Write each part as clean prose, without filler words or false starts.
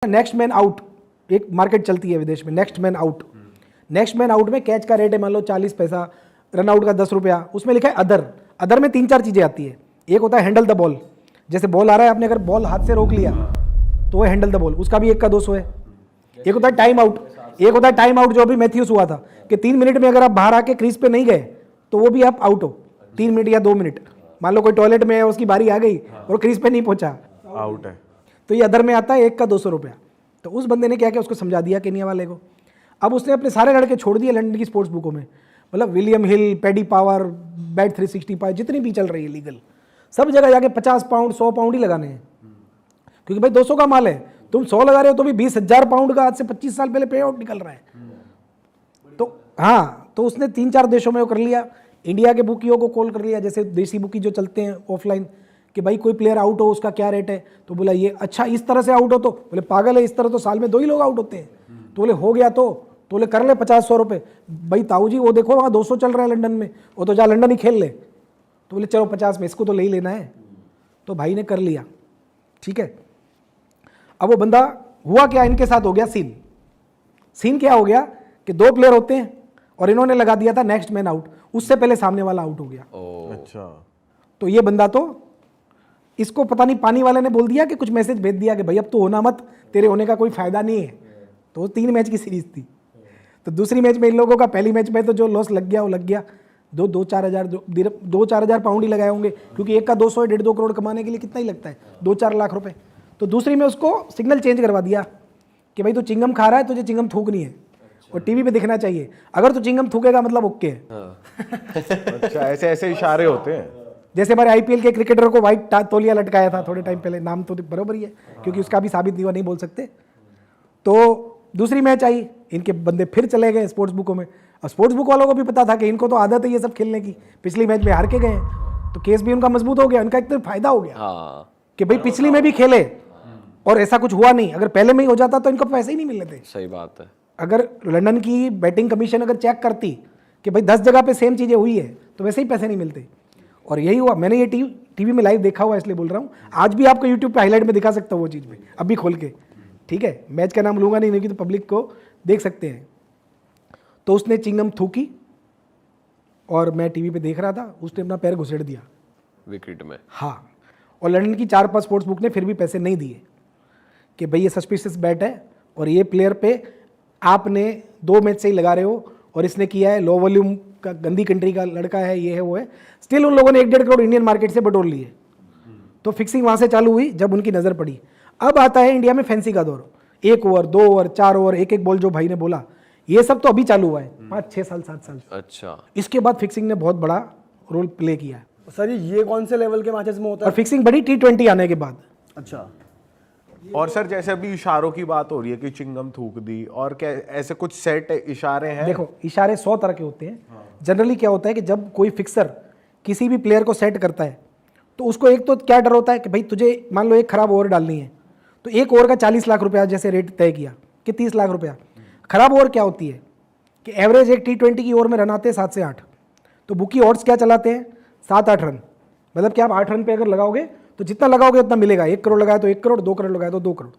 Next man out एक market चलती है विदेश में, next man out. Next man out में कैच का रेट है मान लो 40 पैसा, रन आउट का 10 रुपया, उसमें लिखा है अदर। अदर में 3-4 चीज़ें आती है। एक होता है हैंडल द बॉल, जैसे बॉल आ रहा है आपने अगर बॉल हाथ से रोक लिया तो वो हैंडल द बॉल, उसका भी 1 का 200 है। एक होता है टाइम आउट, एक होता है टाइम आउट जो अभी मैथ्यूस हुआ था कि 3 मिनट में अगर आप बाहर आके क्रीज पे नहीं गए तो वो भी आप आउट हो, 3 मिनट या 2 मिनट। मान लो कोई टॉयलेट में है, उसकी बारी आ गई और क्रीज पे नहीं पहुंचा, आउट है। तो ये अदर में आता है 1 का 200 रुपया। तो उस बंदे ने क्या किया, उसको समझा दिया केनिया वाले को। अब उसने अपने सारे लड़के छोड़ दिए लंदन की स्पोर्ट्स बुकों में, मतलब विलियम हिल, पैडी पावर, बैट 365 जितनी भी चल रही है लीगल, सब जगह जाके 50 पाउंड 100 पाउंड ही लगाने हैं, क्योंकि भाई 200 का माल है, तुम 100 लगा रहे हो तो भी 20,000 पाउंड का आज से 25 साल पहले पे आउट निकल रहा है। तो हाँ, तो उसने 3-4 देशों में वो कर लिया। इंडिया के बुकियों को कॉल कर लिया, जैसे देसी बुकी जो चलते हैं ऑफलाइन, कि भाई कोई प्लेयर आउट हो उसका क्या रेट है, तो बोला ये अच्छा इस तरह से आउट हो, तो बोले पागल है, इस तरह तो साल में 2 ही लोग आउट होते हैं। तो बोले हो गया तो बोले कर ले 50-100 रुपये। भाई ताऊ जी वो देखो वहाँ 200 चल रहा है लंदन में, वो तो जा लंदन ही खेल ले। तो बोले चलो 50 में, इसको तो ले ही लेना है। तो भाई ने कर लिया, ठीक है। अब वो बंदा हुआ क्या, इनके साथ हो गया सीन क्या हो गया कि 2 प्लेयर होते हैं और इन्होंने लगा दिया था नेक्स्ट मैन आउट, उससे पहले सामने वाला आउट हो गया। अच्छा, तो ये बंदा तो इसको पता नहीं पानी वाले ने बोल दिया कि कुछ मैसेज भेज दिया कि भाई अब तो होना मत, तेरे होने का कोई फायदा नहीं है। तो 3 मैच की सीरीज थी। तो दूसरी मैच में इन लोगों का, पहली मैच में तो जो लॉस लग गया वो लग गया, 2-4 हज़ार पाउंड ही लगाए होंगे, क्योंकि 1 का 200 है, 1.5-2 करोड़ कमाने के लिए कितना ही लगता है, 2-4 लाख रुपए। तो दूसरी में उसको सिग्नल चेंज करवा दिया कि भाई तू चिंगम खा रहा है, तुझे चिंगम थूकनी है और टीवी पे दिखना चाहिए, अगर तू चिंगम थूकेगा मतलब ओके है। अच्छा, ऐसे ऐसे इशारे होते हैं। जैसे हमारे आईपीएल के क्रिकेटर को व्हाइट तौलिया लटकाया था थोड़े टाइम पहले, नाम तो बराबर ही है क्योंकि उसका भी साबित नहीं बोल सकते। तो दूसरी मैच आई, इनके बंदे फिर चले गए स्पोर्ट्स बुकों में। और स्पोर्ट्स बुक वालों को भी पता था कि इनको तो आदत है ये सब खेलने की, पिछली मैच में हार के गए, तो केस भी उनका मजबूत हो गया, उनका एक तो फायदा हो गया कि भाई पिछली में भी खेले और ऐसा कुछ हुआ नहीं। अगर पहले में ही हो जाता तो इनको पैसे ही नहीं मिलने थे। सही बात है। अगर लंदन की बैटिंग कमीशन अगर चेक करती कि भाई 10 जगह पे सेम चीज़ें हुई है तो वैसे ही पैसे नहीं मिलते। और यही हुआ। मैंने ये टीवी में लाइव देखा हुआ इसलिए बोल रहा हूँ, आज भी आपको यूट्यूब पे हाईलाइट में दिखा सकता हूँ वो चीज़ में, अभी खोल के, ठीक है। मैच का नाम लूंगा नहीं कि तो पब्लिक को देख सकते हैं। तो उसने चिंगम थूकी और मैं टीवी पे देख रहा था, उसने अपना पैर घुसेड़ दिया विकेट में। हाँ, और लंदन की 4-5 स्पोर्ट्स बुक ने फिर भी पैसे नहीं दिए कि भाई ये सस्पिशियस बैट है और ये प्लेयर पे आपने 2 मैच से ही लगा रहे हो और इसने किया है, लो वॉल्यूम का, गंदी कंट्री का लड़का है, ये है वो है। स्टिल उन लोगों ने 1-1.5 करोड़ इंडियन मार्केट से बटोर लिए। तो फिक्सिंग वहाँ से चालू हुई जब उनकी नज़र पड़ी। अब आता है इंडिया में फैंसी का दौर, 1 ओवर 2 ओवर 4 ओवर 1-1 बॉल जो भाई ने बोला, ये सब तो अभी चालू हुआ है 5-6 साल 7 साल। अच्छा, इसके बाद फिक्सिंग ने बहुत बड़ा रोल प्ले किया है। सर ये कौन से लेवल के मैचेस में होता और है? फिक्सिंग बड़ी T20 आने के बाद। अच्छा, और सर जैसे अभी इशारों की बात हो रही है कि चिंगम थूक दी, और क्या ऐसे कुछ सेट इशारे हैं? देखो, इशारे 100 तरह के होते हैं। जनरली क्या होता है कि जब कोई फिक्सर किसी भी प्लेयर को सेट करता है तो उसको एक तो क्या डर होता है कि भाई तुझे मान लो एक खराब ओवर डालनी है, तो 1 ओवर का 40 लाख रुपया जैसे रेट तय किया कि 30 लाख रुपया। खराब ओवर क्या होती है कि एवरेज एक T20 की ओवर में रन आते हैं 7 से 8, तो बुकी ऑड्स क्या चलाते हैं 7-8 रन, मतलब कि आप 8 रन पे अगर लगाओगे तो जितना लगाओगे उतना मिलेगा। 1 करोड़ लगाया तो 1 करोड़, 2 करोड़ लगाया तो 2 करोड़,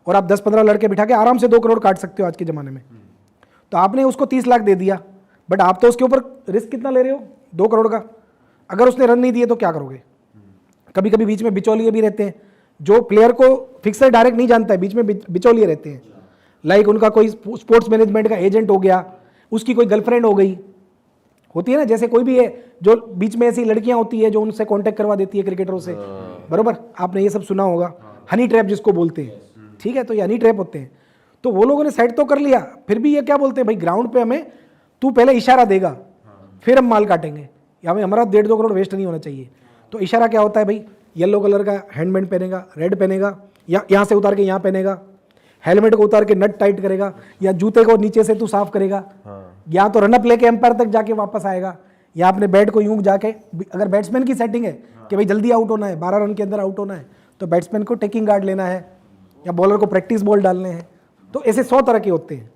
और आप 10-15 लड़के बिठा के आराम से 2 करोड़ काट सकते हो आज के ज़माने में। तो आपने उसको 30 लाख दे दिया, बट आप तो उसके ऊपर रिस्क कितना ले रहे हो, 2 करोड़ का। अगर उसने रन नहीं दिए तो क्या करोगे? कभी कभी बीच में बिचौलिए भी रहते हैं, जो प्लेयर को फिक्सर डायरेक्ट नहीं जानता है, बीच में बिचौलिए रहते हैं। लाइक उनका कोई स्पोर्ट्स मैनेजमेंट का एजेंट हो गया, उसकी कोई गर्लफ्रेंड हो गई, होती है ना, जैसे कोई भी है जो बीच में ऐसी लड़कियां होती है जो उनसे कांटेक्ट करवा देती है क्रिकेटरों से, बरोबर, आपने ये सब सुना होगा, हनी ट्रैप जिसको बोलते हैं, ठीक है। तो ये हनी ट्रैप होते हैं। तो वो लोगों ने सेट तो कर लिया, फिर भी ये क्या बोलते हैं भाई ग्राउंड पे हमें तू पहले इशारा देगा फिर हम माल काटेंगे, या हमें हमारा 1.5-2 करोड़ वेस्ट नहीं होना चाहिए। तो इशारा क्या होता है भाई, येलो कलर का हैंडबैंड पहनेगा, रेड पहनेगा, या यहाँ से उतार के यहाँ पहनेगा, हेलमेट को उतार के नट टाइट करेगा, या जूते को नीचे से तू साफ करेगा, या तो रनअप लेके एम्पायर तक जाके वापस आएगा, या अपने बैट को यूं जाके, अगर बैट्समैन की सेटिंग है कि भाई जल्दी आउट होना है, 12 रन के अंदर आउट होना है, तो बैट्समैन को टेकिंग गार्ड लेना है या बॉलर को प्रैक्टिस बॉल डालने हैं। तो ऐसे 100 तरह के होते हैं।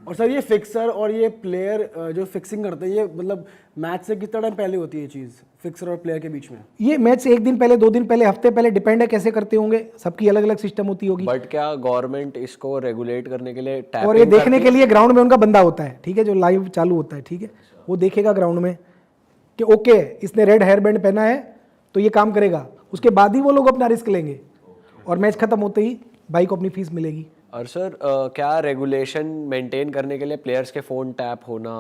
और सर ये फिक्सर और ये प्लेयर जो फिक्सिंग करते हैं, ये मतलब मैच से कितना टाइम पहले होती है ये चीज़ फिक्सर और प्लेयर के बीच में? ये मैच से 1 दिन पहले, 2 दिन पहले, हफ्ते पहले, डिपेंड है कैसे करते होंगे, सबकी अलग अलग सिस्टम होती होगी। बट क्या गवर्नमेंट इसको रेगुलेट करने के लिए और ये देखने के लिए ग्राउंड में उनका बंदा होता है, ठीक है, जो लाइव चालू होता है, ठीक है, वो देखेगा ग्राउंड में कि ओके इसने रेड हेयर बैंड पहना है तो ये काम करेगा, उसके बाद ही वो लोग अपना रिस्क लेंगे और मैच खत्म होते ही भाई को अपनी फीस मिलेगी। और सर क्या रेगुलेशन मेंटेन करने के लिए प्लेयर्स के फोन टैप होना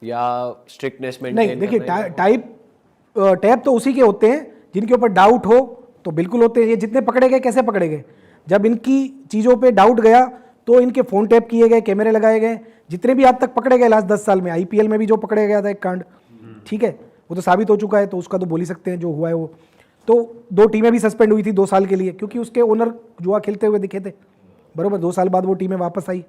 या स्ट्रिक्टनेस मेंटेन? नहीं, देखिए टैप तो उसी के होते हैं जिनके ऊपर डाउट हो, तो बिल्कुल होते हैं। ये जितने पकड़े गए, कैसे पकड़े गए, जब इनकी चीज़ों पे डाउट गया तो इनके फ़ोन टैप किए गए, कैमरे लगाए गए। जितने भी आज तक पकड़े गए लास्ट 10 साल में, IPL में भी जो पकड़े गया था एक कांड, ठीक है, वो तो साबित हो चुका है, तो उसका तो बोल ही सकते हैं जो हुआ है वो। तो 2 टीमें भी सस्पेंड हुई थी 2 साल के लिए, क्योंकि उसके ओनर जुआ खेलते हुए दिखे थे, बरोबर। 2 साल बाद वो टीमें वापस आई।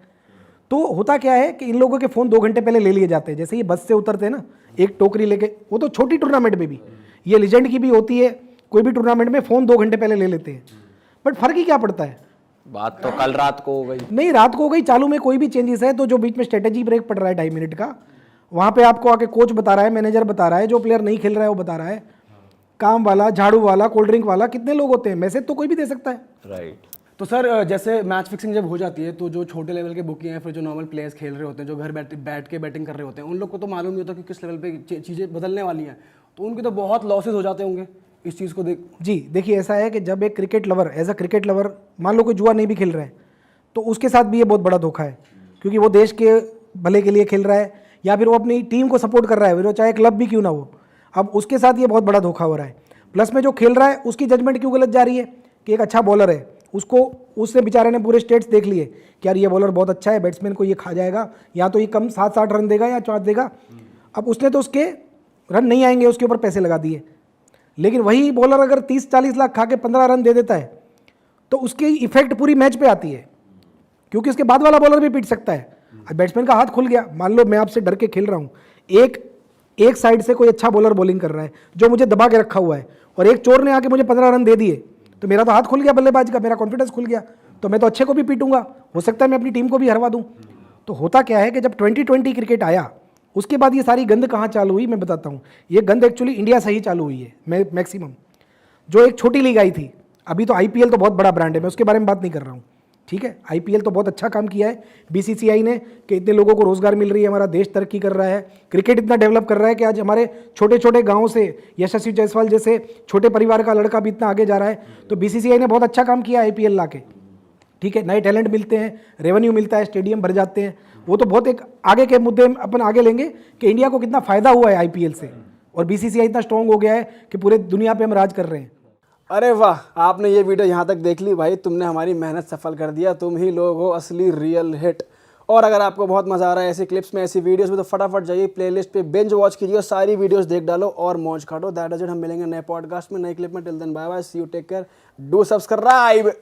तो होता क्या है कि इन लोगों के फ़ोन 2 घंटे पहले ले लिए जाते हैं। जैसे ये बस से उतरते हैं ना, एक टोकरी लेके, वो तो छोटी टूर्नामेंट में भी, ये लीजेंड की भी होती है, कोई भी टूर्नामेंट में फ़ोन 2 घंटे पहले ले लेते हैं। बट फ़र्क ही क्या पड़ता है? बात तो कल रात को हो गई। नहीं, रात को हो गई, चालू में कोई भी चेंजेस है तो जो बीच में स्ट्रेटेजी ब्रेक पड़ रहा है 2.5 मिनट का, वहाँ पे आपको आके कोच बता रहा है, मैनेजर बता रहा है, जो प्लेयर नहीं खेल रहा है वो बता रहा है, काम वाला, झाड़ू वाला, कोल्ड ड्रिंक वाला, कितने लोग होते हैं, मैसेज तो कोई भी दे सकता है। राइट। तो सर जैसे मैच फिक्सिंग जब हो जाती है तो जो छोटे लेवल के बुकी हैं, फिर जो नॉर्मल प्लेयर्स खेल रहे होते हैं, जो घर बैठ के बैटिंग कर रहे होते हैं, उन लोग को तो मालूम नहीं होता कि किस लेवल पे चीज़ें बदलने वाली हैं, तो उनके तो बहुत लॉसेज हो जाते होंगे इस चीज़ को देख। जी देखिए, ऐसा है कि जब एक cricket lover, as a cricket lover, मान लो कोई जुआ नहीं भी खेल रहा है, तो उसके साथ भी ये बहुत बड़ा धोखा है, क्योंकि वो देश के भले के लिए खेल रहा है या फिर वो अपनी टीम को सपोर्ट कर रहा है, फिर वो चाहे क्लब भी क्यों ना हो। अब उसके साथ ये बहुत बड़ा धोखा हो रहा है। प्लस में जो खेल रहा है उसकी जजमेंट क्यों गलत जा रही है कि एक अच्छा बॉलर है, उसको, उसने बेचारे ने पूरे स्टेट्स देख लिए कि यार ये बॉलर बहुत अच्छा है, बैट्समैन को ये खा जाएगा, या तो ये कम 7-8 रन देगा या 4 देगा। अब उसने तो उसके रन नहीं आएंगे, उसके ऊपर पैसे लगा दिए। लेकिन वही बॉलर अगर 30-40 लाख खा के 15 रन दे देता है तो उसकी इफेक्ट पूरी मैच पे आती है, क्योंकि उसके बाद वाला बॉलर भी पीट सकता है। अब बैट्समैन का हाथ खुल गया, मान लो मैं आपसे डर के खेल रहा हूँ, एक साइड से कोई अच्छा बॉलर बॉलिंग कर रहा है जो मुझे दबा के रखा हुआ है, और एक चोर ने आके मुझे 15 रन दे दिए, तो मेरा तो हाथ खुल गया बल्लेबाज का, मेरा कॉन्फिडेंस खुल गया, तो मैं तो अच्छे को भी पीटूंगा, हो सकता है मैं अपनी टीम को भी हरवा दूं। तो होता क्या है कि जब 2020 क्रिकेट आया, उसके बाद ये सारी गंद कहाँ चालू हुई, मैं बताता हूँ। ये गंद एक्चुअली इंडिया से ही चालू हुई है, मैक्सिमम। जो एक छोटी लीग आई थी, अभी तो IPL तो बहुत बड़ा ब्रांड है, मैं उसके बारे में बात नहीं कर रहा हूँ, ठीक है। IPL तो बहुत अच्छा काम किया है BCCI ने, कि इतने लोगों को रोजगार मिल रही है, हमारा देश तरक्की कर रहा है, क्रिकेट इतना डेवलप कर रहा है कि आज हमारे छोटे छोटे गाँव से यशस्वी जायसवाल जैसे छोटे परिवार का लड़का भी इतना आगे जा रहा है। तो BCCI ने बहुत अच्छा काम किया IPL ला के, ठीक है। नए टैलेंट मिलते हैं, रेवेन्यू मिलता है, स्टेडियम भर जाते हैं। वो तो बहुत एक आगे के मुद्दे अपन आगे लेंगे कि इंडिया को कितना फ़ायदा हुआ है IPL से, और BCCI इतना स्ट्रॉन्ग हो गया है कि पूरे दुनिया पे हम राज कर रहे हैं। अरे वाह, आपने ये वीडियो यहाँ तक देख ली भाई, तुमने हमारी मेहनत सफल कर दिया, तुम ही लोग हो असली रियल हिट। और अगर आपको बहुत मज़ा आ रहा है ऐसी क्लिप्स में, ऐसी वीडियोस में, तो फटाफट जाइए प्लेलिस्ट पे बिंज वॉच कीजिए, सारी वीडियोस देख डालो और मौज काटो। That is it. हम मिलेंगे नए पॉडकास्ट में, नए क्लिप में। Till then bye bye, see you, take care, do subscribe.